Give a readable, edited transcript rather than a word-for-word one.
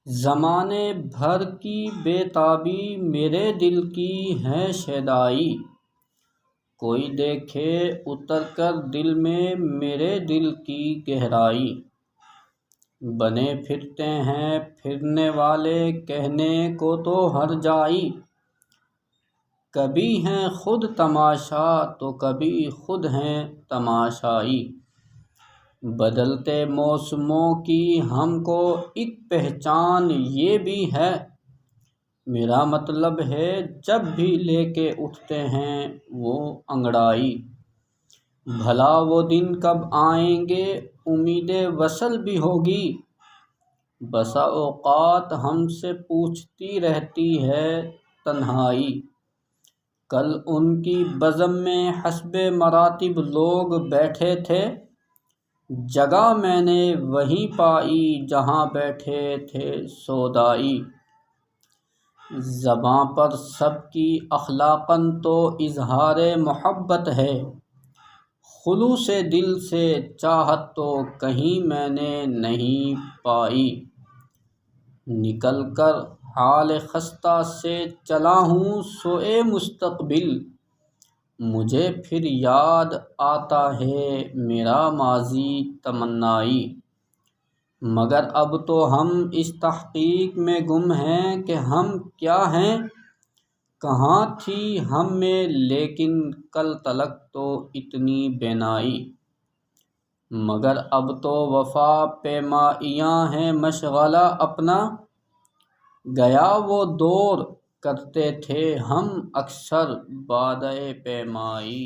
زمانے بھر کی بے تابی میرے دل کی ہے شیدائی، کوئی دیکھے اتر کر دل میں میرے دل کی گہرائی۔ بنے پھرتے ہیں پھرنے والے کہنے کو تو ہر جائی، کبھی ہیں خود تماشا تو کبھی خود ہیں تماشائی۔ بدلتے موسموں کی ہم کو ایک پہچان یہ بھی ہے، میرا مطلب ہے جب بھی لے کے اٹھتے ہیں وہ انگڑائی۔ بھلا وہ دن کب آئیں گے امید وصل بھی ہوگی، بسا اوقات ہم سے پوچھتی رہتی ہے تنہائی۔ کل ان کی بزم میں حسب مراتب لوگ بیٹھے تھے، جگہ میں نے وہیں پائی جہاں بیٹھے تھے سودائی۔ زباں پر سب کی اخلاقاً تو اظہار محبت ہے، خلوص دل سے چاہت تو کہیں میں نے نہیں پائی۔ نکل کر حال خستہ سے چلا ہوں سوئے مستقبل، مجھے پھر یاد آتا ہے میرا ماضی تمنائی۔ مگر اب تو ہم اس تحقیق میں گم ہیں کہ ہم کیا ہیں، کہاں تھی ہم میں لیکن کل تلک تو اتنی بینائی۔ مگر اب تو وفا پیمائیاں ہیں مشغلہ اپنا، گیا وہ دور کرتے تھے ہم اکثر وعدہ پیمائی۔